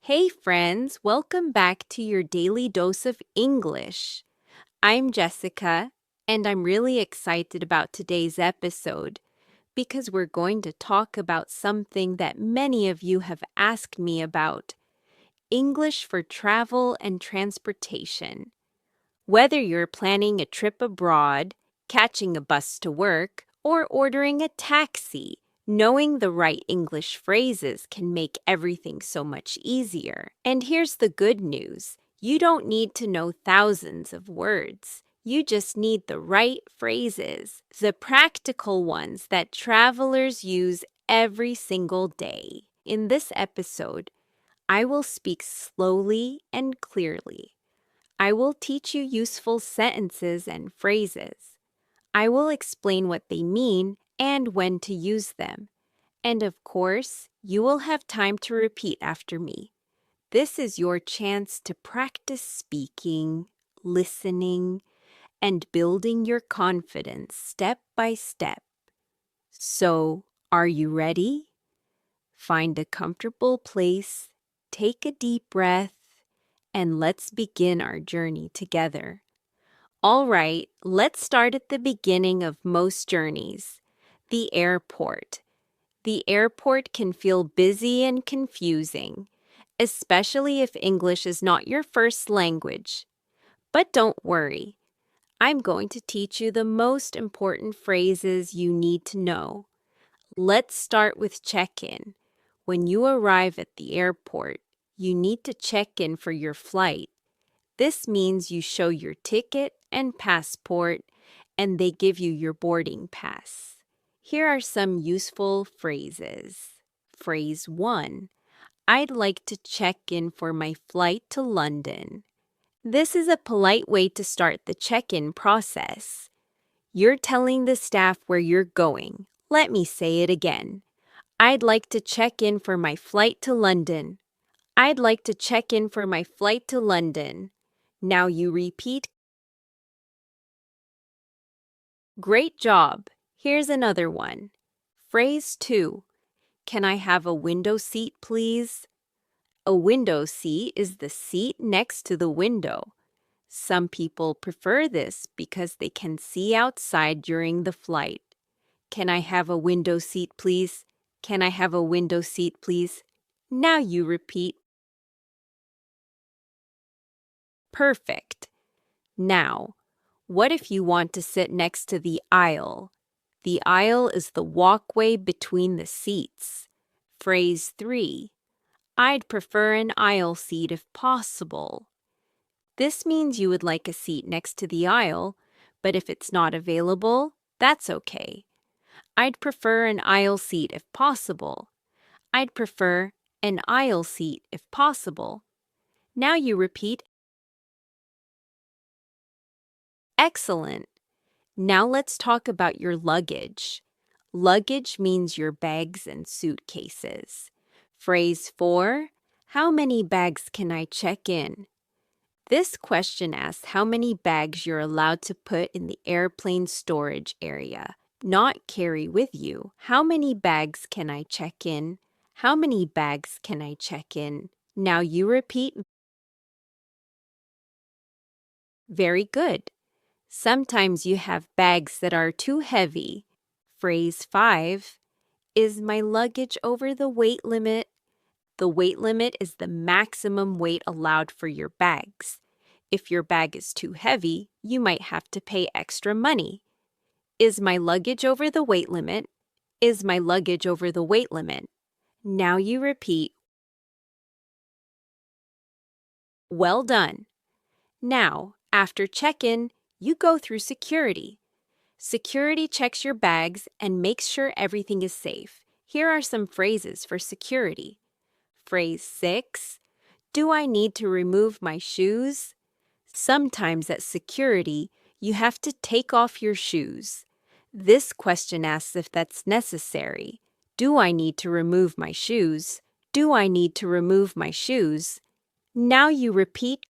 Hey friends, welcome back to your daily dose of English. I'm Jessica, and I'm really excited about today's episode because we're going to talk about something that many of you have asked me about: English for travel and transportation. Whether you're planning a trip abroad, catching a bus to work, or ordering a taxi, knowing the right English phrases can make everything so much easier. And here's the good news: you don't need to know thousands of words. You just need the right phrases, the practical ones that travelers use every single day. In this episode, I will speak slowly and clearly. I will teach you useful sentences and phrases. I will explain what they mean and when to use them. And of course, you will have time to repeat after me. This is your chance to practice speaking, listening, and building your confidence step by step. So, are you ready? Find a comfortable place, take a deep breath, and let's begin our journey together. All right, let's start at the beginning of most journeys: the airport. The airport can feel busy and confusing, especially if English is not your first language. But don't worry, I'm going to teach you the most important phrases you need to know. Let's start with check-in. When you arrive at the airport, you need to check in for your flight. This means you show your ticket and passport, and they give you your boarding pass. Here are some useful phrases. Phrase 1. I'd like to check in for my flight to London. This is a polite way to start the check-in process. You're telling the staff where you're going. Let me say it again. I'd like to check in for my flight to London. I'd like to check in for my flight to London. Now you repeat. Great job. Here's another one. Phrase 2. Can I have a window seat, please? A window seat is the seat next to the window. Some people prefer this because they can see outside during the flight. Can I have a window seat, please? Can I have a window seat, please? Now you repeat. Perfect. Now, what if you want to sit next to the aisle? The aisle is the walkway between the seats. Phrase 3. I'd prefer an aisle seat if possible. This means you would like a seat next to the aisle, but if it's not available, that's okay. I'd prefer an aisle seat if possible. I'd prefer an aisle seat if possible. Now you repeat. Excellent. Now let's talk about your luggage. Luggage means your bags and suitcases. Phrase 4. How many bags can I check in? This question asks how many bags you're allowed to put in the airplane storage area, not carry with you. How many bags can I check in? How many bags can I check in? Now you repeat. Very good. Sometimes you have bags that are too heavy. Phrase 5. Is my luggage over the weight limit? The weight limit is the maximum weight allowed for your bags. If your bag is too heavy, you might have to pay extra money. Is my luggage over the weight limit? Is my luggage over the weight limit? Now you repeat. Well done. Now, after check-in, you go through security. Security checks your bags and makes sure everything is safe. Here are some phrases for security. Phrase 6. Do I need to remove my shoes? Sometimes at security, you have to take off your shoes. This question asks if that's necessary. Do I need to remove my shoes? Do I need to remove my shoes? Now you repeat.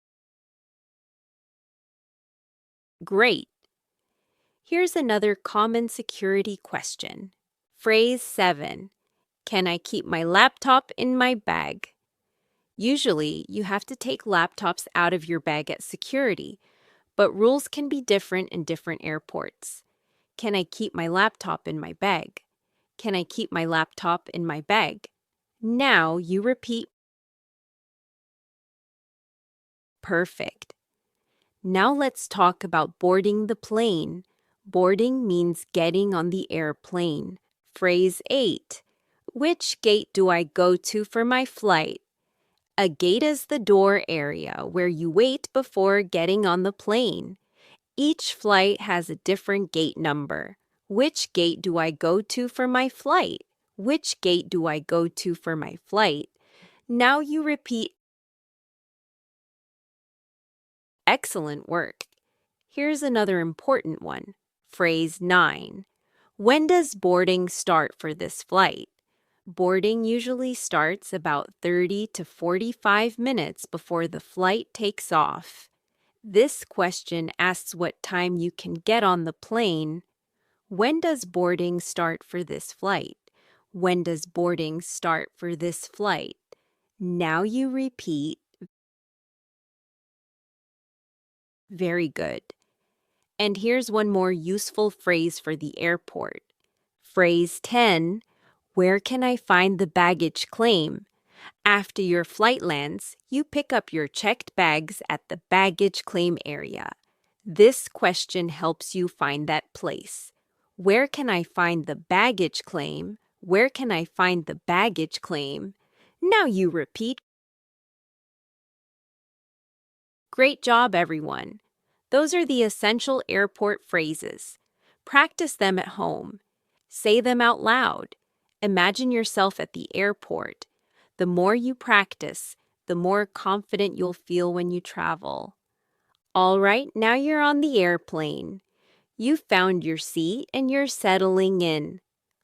Great. Here's another common security question. Phrase 7. Can I keep my laptop in my bag? Usually, you have to take laptops out of your bag at security, but rules can be different in different airports. Can I keep my laptop in my bag? Can I keep my laptop in my bag? Now you repeat. Perfect. Now let's talk about boarding the plane. Boarding means getting on the airplane. Phrase 8. Which gate do I go to for my flight? A gate is the door area where you wait before getting on the plane. Each flight has a different gate number. Which gate do I go to for my flight? Which gate do I go to for my flight? Now you repeat. Excellent work. Here's another important one. Phrase 9. When does boarding start for this flight? Boarding usually starts about 30 to 45 minutes before the flight takes off. This question asks what time you can get on the plane. When does boarding start for this flight? When does boarding start for this flight? Now you repeat. Very good. And here's one more useful phrase for the airport. Phrase 10. Where can I find the baggage claim? After your flight lands, you pick up your checked bags at the baggage claim area. This question helps you find that place. Where can I find the baggage claim? Where can I find the baggage claim? Now you repeat. Great job, everyone. Those are the essential airport phrases. Practice them at home. Say them out loud. Imagine yourself at the airport. The more you practice, the more confident you'll feel when you travel. All right, now you're on the airplane. You found your seat and you're settling in.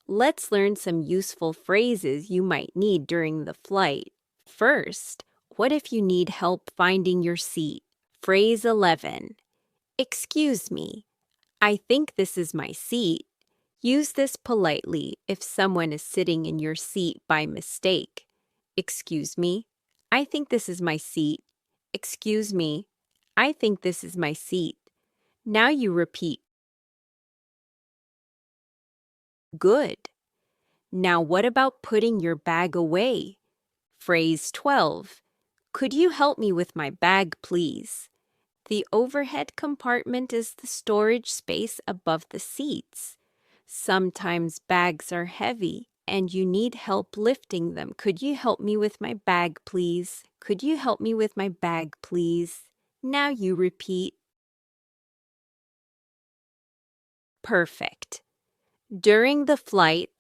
Let's learn some useful phrases you might need during the flight. First, what if you need help finding your seat? Phrase 11. Excuse me, I think this is my seat. Use this politely if someone is sitting in your seat by mistake. Excuse me, I think this is my seat. Excuse me, I think this is my seat. Now you repeat. Good. Now what about putting your bag away? Phrase 12. Could you help me with my bag, please? The overhead compartment is the storage space above the seats. Sometimes bags are heavy and you need help lifting them. Could you help me with my bag, please? Could you help me with my bag, please? Now you repeat. Perfect. During the flight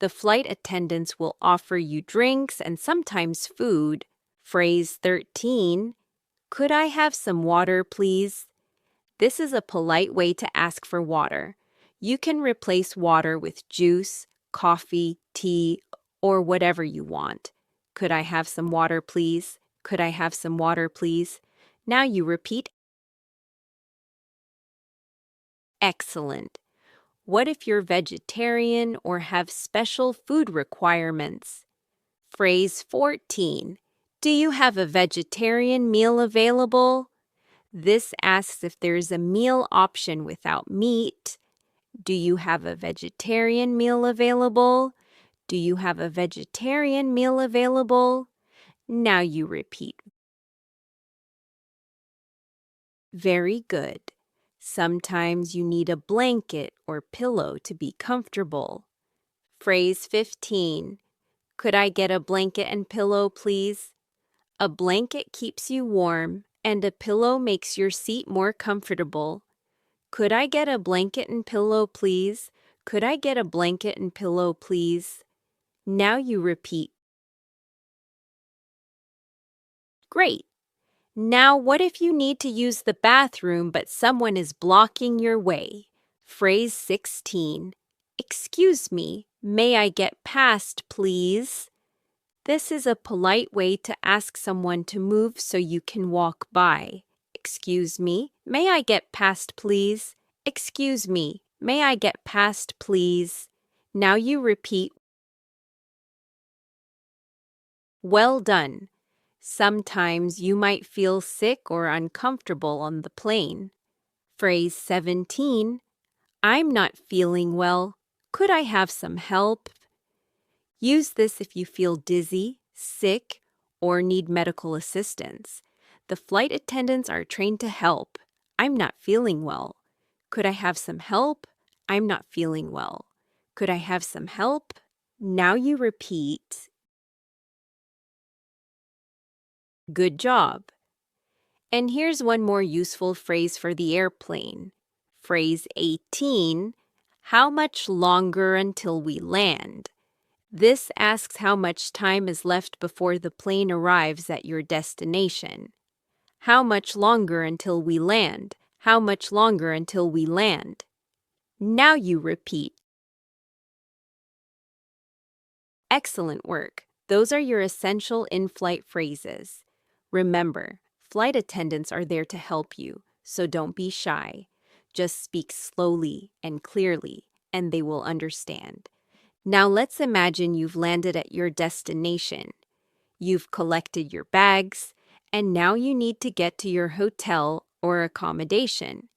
attendants will offer you drinks and sometimes food. Phrase 13. Could I have some water, please? This is a polite way to ask for water. You can replace water with juice, coffee, tea, or whatever you want. Could I have some water, please? Could I have some water, please? Now you repeat. Excellent. What if you're vegetarian or have special food requirements? Phrase 14. Do you have a vegetarian meal available? This asks if there's a meal option without meat. Do you have a vegetarian meal available? Do you have a vegetarian meal available? Now you repeat. Very good. Sometimes you need a blanket or pillow to be comfortable. Phrase 15. Could I get a blanket and pillow, please? A blanket keeps you warm, and a pillow makes your seat more comfortable. Could I get a blanket and pillow, please? Could I get a blanket and pillow, please? Now you repeat. Great. Now what if you need to use the bathroom but someone is blocking your way? Phrase 16. Excuse me, may I get past, please? This is a polite way to ask someone to move so you can walk by. Excuse me, may I get past, please? Excuse me, may I get past, please? Now you repeat. Well done. Sometimes you might feel sick or uncomfortable on the plane. Phrase 17, I'm not feeling well. Could I have some help? Use this if you feel dizzy, sick, or need medical assistance. The flight attendants are trained to help. I'm not feeling well. Could I have some help? I'm not feeling well. Could I have some help? Now you repeat. Good job. And here's one more useful phrase for the airplane. Phrase 18, how much longer until we land? This asks how much time is left before the plane arrives at your destination. How much longer until we land? How much longer until we land? Now you repeat. Excellent work. Those are your essential in-flight phrases. Remember, flight attendants are there to help you, so don't be shy. Just speak slowly and clearly, and they will understand. Now let's imagine you've landed at your destination. You've collected your bags, and now you need to get to your hotel or accommodation.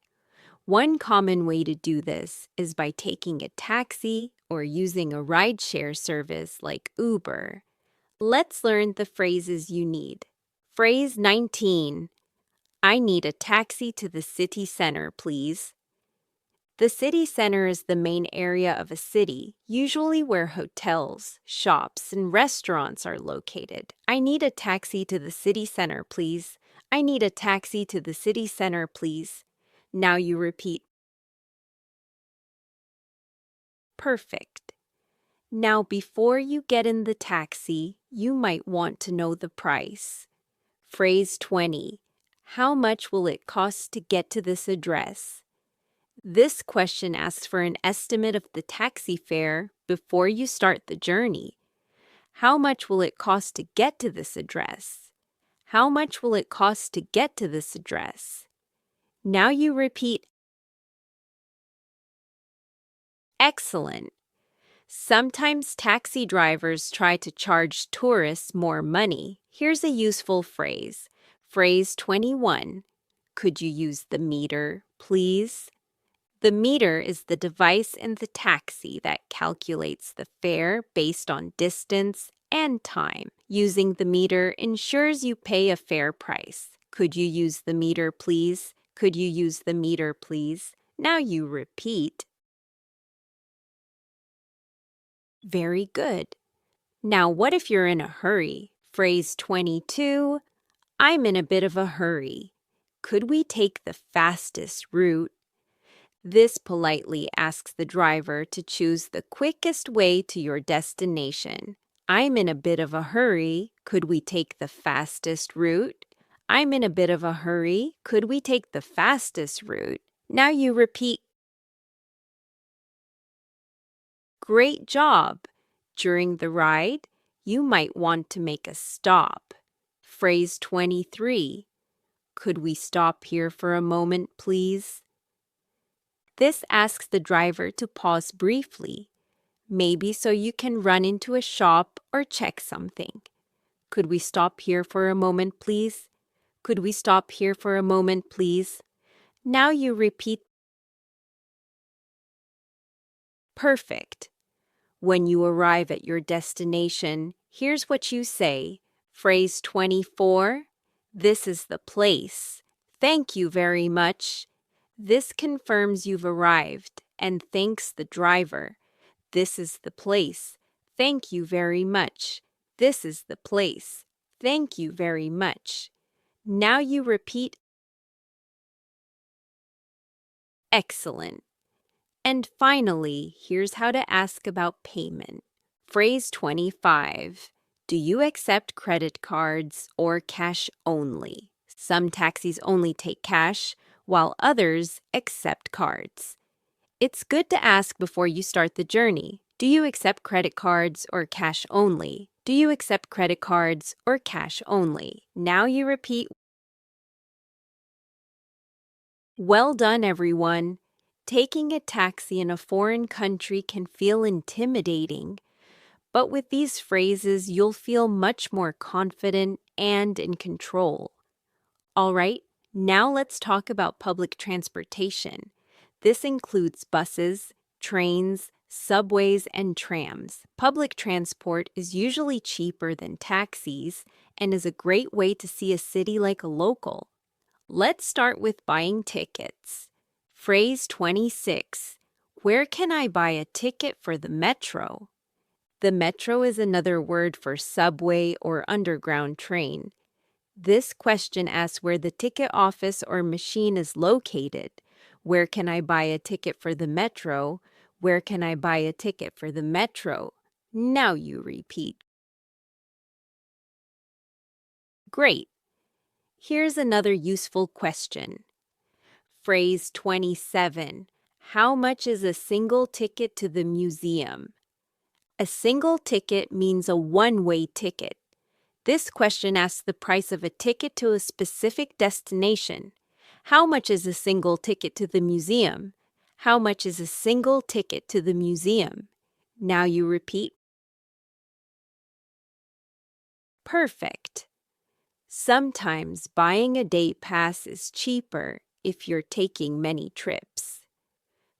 One common way to do this is by taking a taxi or using a rideshare service like Uber. Let's learn the phrases you need. Phrase 19. I need a taxi to the city center, please. The city center is the main area of a city, usually where hotels, shops, and restaurants are located. I need a taxi to the city center, please. I need a taxi to the city center, please. Now you repeat. Perfect. Now, before you get in the taxi, you might want to know the price. Phrase 20. How much will it cost to get to this address? This question asks for an estimate of the taxi fare before you start the journey. How much will it cost to get to this address? How much will it cost to get to this address? Now you repeat. Excellent. Sometimes taxi drivers try to charge tourists more money. Here's a useful phrase. Phrase 21. Could you use the meter, please? The meter is the device in the taxi that calculates the fare based on distance and time. Using the meter ensures you pay a fair price. Could you use the meter, please? Could you use the meter, please? Now you repeat. Very good. Now, what if you're in a hurry? Phrase 22. I'm in a bit of a hurry. Could we take the fastest route? This politely asks the driver to choose the quickest way to your destination. I'm in a bit of a hurry. Could we take the fastest route? I'm in a bit of a hurry. Could we take the fastest route? Now you repeat. Great job! During the ride, you might want to make a stop. Phrase 23. Could we stop here for a moment, please? This asks the driver to pause briefly, maybe so you can run into a shop or check something. Could we stop here for a moment, please? Could we stop here for a moment, please? Now you repeat. Perfect. When you arrive at your destination, here's what you say. Phrase 24. This is the place. Thank you very much. This confirms you've arrived and thanks the driver. This is the place. Thank you very much. This is the place. Thank you very much. Now you repeat. Excellent. And finally, here's how to ask about payment. Phrase 25. Do you accept credit cards or cash only? Some taxis only take cash, while others accept cards. It's good to ask before you start the journey. Do you accept credit cards or cash only? Do you accept credit cards or cash only? Now you repeat. Well done, everyone. Taking a taxi in a foreign country can feel intimidating, but with these phrases, you'll feel much more confident and in control. All right, now let's talk about public transportation. This includes buses, trains, subways, and trams. Public transport is usually cheaper than taxis and is a great way to see a city like a local. Let's start with buying tickets. Phrase 26. Where can I buy a ticket for the metro? The metro is another word for subway or underground train. This question asks where the ticket office or machine is located. Where can I buy a ticket for the metro? Where can I buy a ticket for the metro? Now you repeat. Great. Here's another useful question. Phrase 27. How much is a single ticket to the museum? A single ticket means a one-way ticket. This question asks the price of a ticket to a specific destination. How much is a single ticket to the museum? How much is a single ticket to the museum? Now you repeat. Perfect. Sometimes buying a day pass is cheaper if you're taking many trips.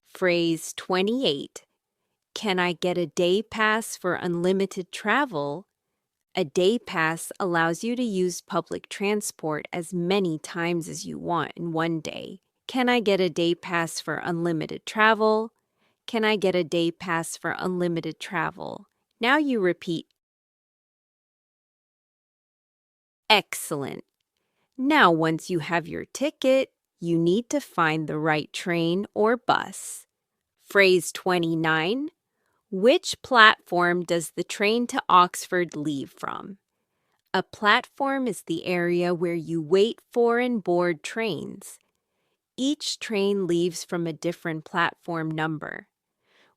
Phrase 28. Can I get a day pass for unlimited travel? A day pass allows you to use public transport as many times as you want in one day. Can I get a day pass for unlimited travel? Can I get a day pass for unlimited travel? Now you repeat. Excellent. Now, once you have your ticket, you need to find the right train or bus. Phrase 29. Which platform does the train to Oxford leave from? A platform is the area where you wait for and board trains. Each train leaves from a different platform number.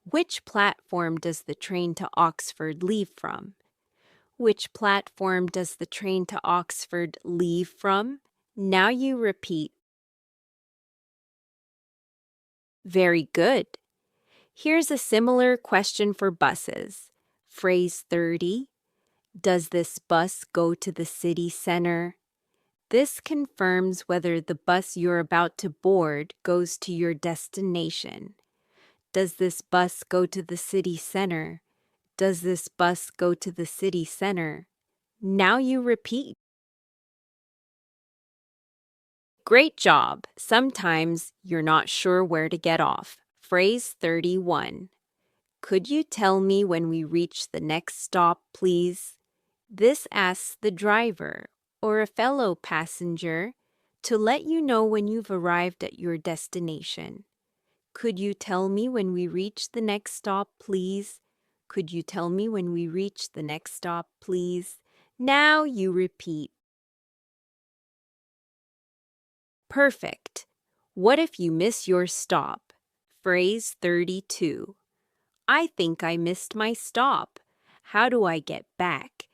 Which platform does the train to Oxford leave from? Which platform does the train to Oxford leave from? Now you repeat. Very good. Here's a similar question for buses. Phrase 30. Does this bus go to the city center? This confirms whether the bus you're about to board goes to your destination. Does this bus go to the city center? Does this bus go to the city center? Now you repeat. Great job. Sometimes you're not sure where to get off. Phrase 31. Could you tell me when we reach the next stop, please? This asks the driver or a fellow passenger to let you know when you've arrived at your destination. Could you tell me when we reach the next stop, please? Could you tell me when we reach the next stop, please? Now you repeat. Perfect. What if you miss your stop? Phrase 32. I think I missed my stop. How do I get back?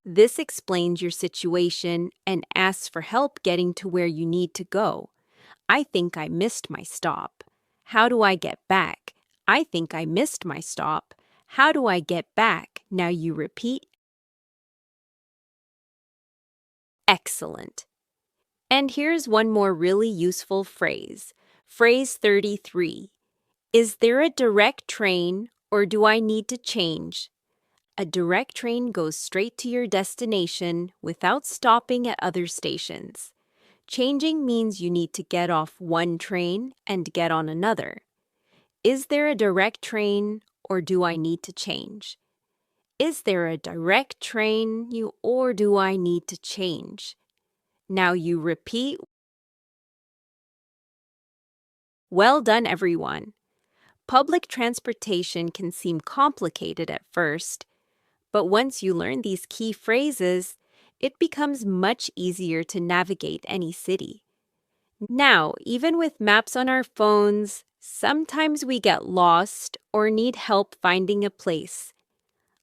This explains your situation and asks for help getting to where you need to go. I think I missed my stop. How do I get back? I think I missed my stop. How do I get back? Now you repeat. Excellent. And here's one more really useful phrase. Phrase 33. Is there a direct train or do I need to change? A direct train goes straight to your destination without stopping at other stations. Changing means you need to get off one train and get on another. Is there a direct train or do I need to change? Is there a direct train or do I need to change? Now you repeat. Well done, everyone. Public transportation can seem complicated at first, but once you learn these key phrases, it becomes much easier to navigate any city. Now, even with maps on our phones, sometimes we get lost or need help finding a place.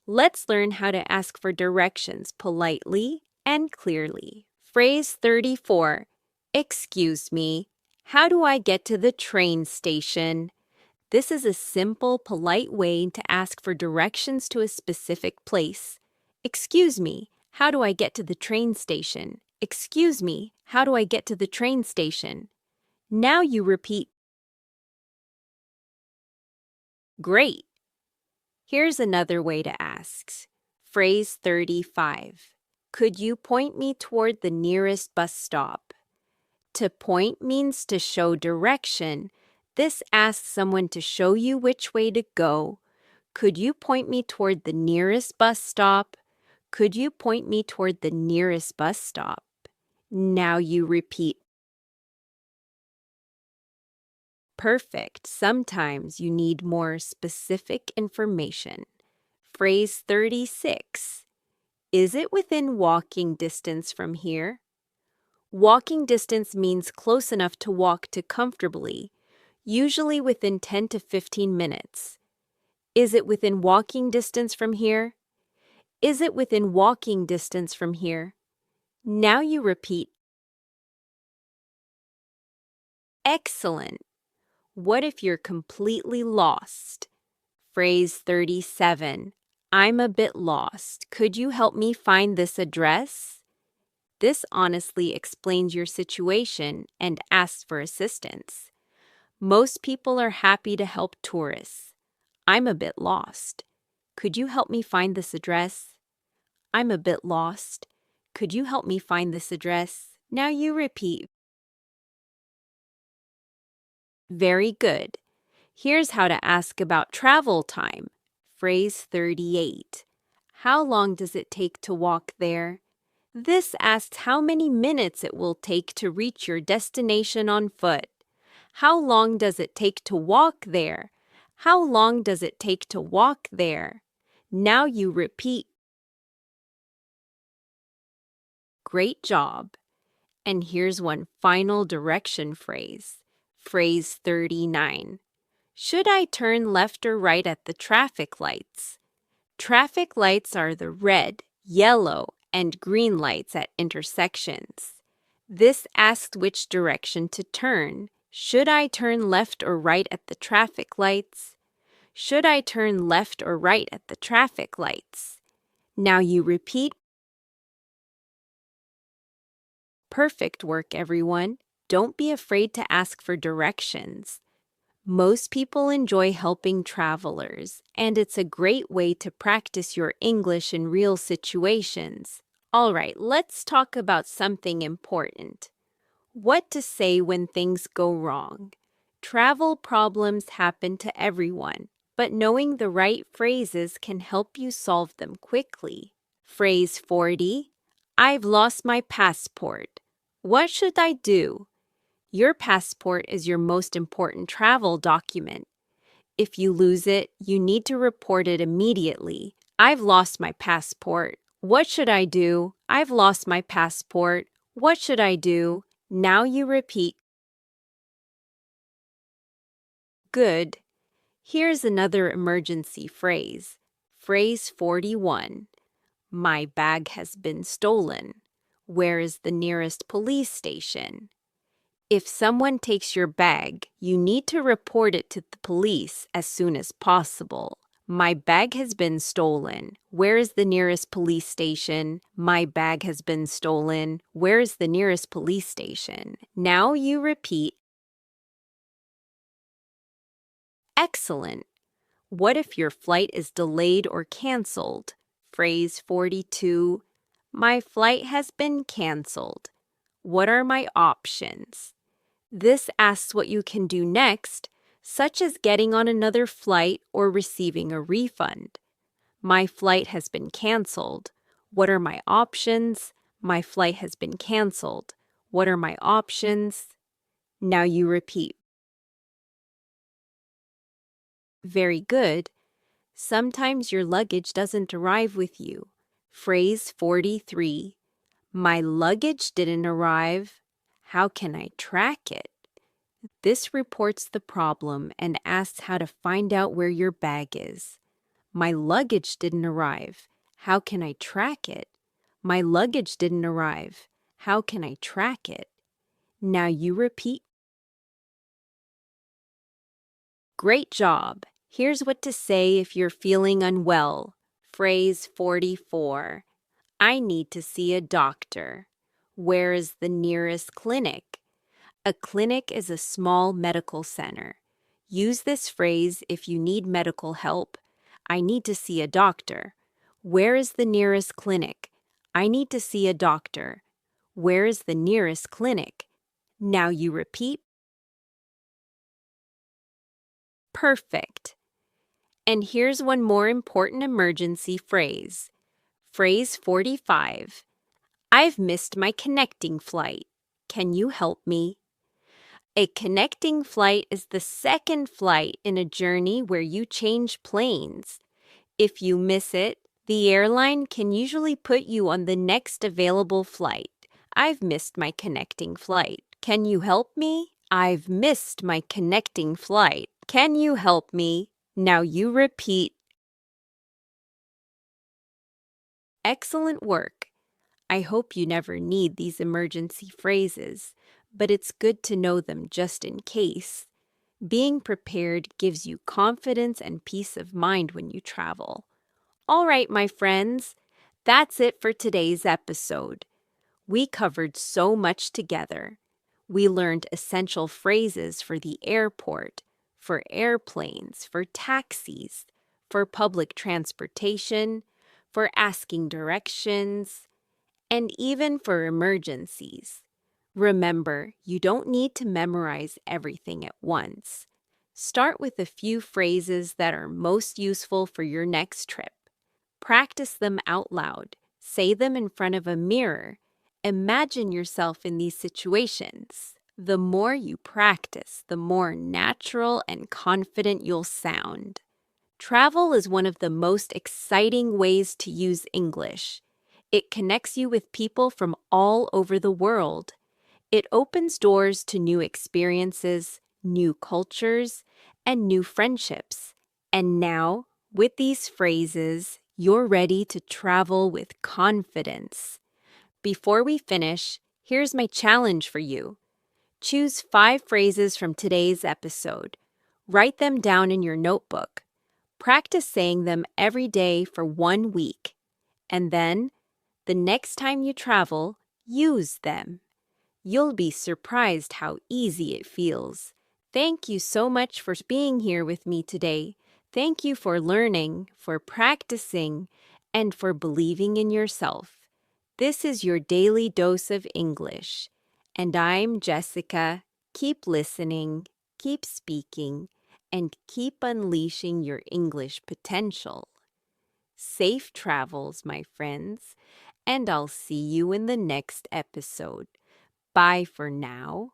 Let's learn how to ask for directions politely and clearly. Phrase 34. Excuse me, how do I get to the train station? This is a simple, polite way to ask for directions to a specific place. Excuse me, How do I get to the train station? Excuse me, how do I get to the train station? Now you repeat. Great. Here's another way to ask. Phrase 35. Could you point me toward the nearest bus stop? To point means to show direction. This asks someone to show you which way to go. Could you point me toward the nearest bus stop? Could you point me toward the nearest bus stop? Now you repeat. Perfect. Sometimes you need more specific information. Phrase 36. Is it within walking distance from here? Walking distance means close enough to walk to comfortably, usually within 10 to 15 minutes. Is it within walking distance from here? Is it within walking distance from here? Now you repeat. Excellent. What if you're completely lost? Phrase 37. I'm a bit lost. Could you help me find this address? This honestly explains your situation and asks for assistance. Most people are happy to help tourists. I'm a bit lost. Could you help me find this address? I'm a bit lost. Could you help me find this address? Now you repeat. Very good. Here's how to ask about travel time. Phrase 38. How long does it take to walk there? This asks how many minutes it will take to reach your destination on foot. How long does it take to walk there? How long does it take to walk there? Now you repeat. Great job. And here's one final direction phrase. Phrase 39. Should I turn left or right at the traffic lights? Traffic lights are the red, yellow, and green lights at intersections. This asks which direction to turn. Should I turn left or right at the traffic lights? Should I turn left or right at the traffic lights? Now you repeat. Perfect work, everyone. Don't be afraid to ask for directions. Most people enjoy helping travelers, and it's a great way to practice your English in real situations. All right, let's talk about something important. What to say when things go wrong. Travel problems happen to everyone, but knowing the right phrases can help you solve them quickly. Phrase 40. I've lost my passport. What should I do? Your passport is your most important travel document. If you lose it, you need to report it immediately. I've lost my passport. What should I do? I've lost my passport. What should I do? Now you repeat. Good. Here's another emergency phrase. Phrase 41. My bag has been stolen. Where is the nearest police station? If someone takes your bag, you need to report it to the police as soon as possible. My bag has been stolen. Where is the nearest police station? My bag has been stolen. Where is the nearest police station? Now you repeat. Excellent. What if your flight is delayed or canceled? Phrase 42. My flight has been canceled. What are my options? This asks what you can do next, such as getting on another flight or receiving a refund. My flight has been canceled. What are my options? My flight has been canceled. What are my options? Now you repeat. Very good. Sometimes your luggage doesn't arrive with you. Phrase 43. My luggage didn't arrive. How can I track it? This reports the problem and asks how to find out where your bag is. My luggage didn't arrive. How can I track it? My luggage didn't arrive. How can I track it? Now you repeat. Great job. Here's what to say if you're feeling unwell. Phrase 44. I need to see a doctor. Where is the nearest clinic? A clinic is a small medical center. Use this phrase if you need medical help. I need to see a doctor. Where is the nearest clinic? I need to see a doctor. Where is the nearest clinic? Now you repeat. Perfect. And here's one more important emergency phrase. Phrase 45. I've missed my connecting flight. Can you help me? A connecting flight is the second flight in a journey where you change planes. If you miss it, the airline can usually put you on the next available flight. I've missed my connecting flight. Can you help me? I've missed my connecting flight. Can you help me? Now you repeat. Excellent work. I hope you never need these emergency phrases, but it's good to know them just in case. Being prepared gives you confidence and peace of mind when you travel. All right, my friends, that's it for today's episode. We covered so much together. We learned essential phrases for the airport, for airplanes, for taxis, for public transportation, for asking directions, and even for emergencies. Remember, you don't need to memorize everything at once. Start with a few phrases that are most useful for your next trip. Practice them out loud. Say them in front of a mirror. Imagine yourself in these situations. The more you practice, the more natural and confident you'll sound. Travel is one of the most exciting ways to use English. It connects you with people from all over the world. It opens doors to new experiences, new cultures, and new friendships. And now, with these phrases, you're ready to travel with confidence. Before we finish, here's my challenge for you. Choose 5 phrases from today's episode. Write them down in your notebook. Practice saying them every day for 1 week. And then, the next time you travel, use them. You'll be surprised how easy it feels. Thank you so much for being here with me today. Thank you for learning, for practicing, and for believing in yourself. This is your daily dose of English. And I'm Jessica. Keep listening, keep speaking, and keep unleashing your English potential. Safe travels, my friends, and I'll see you in the next episode. Bye for now.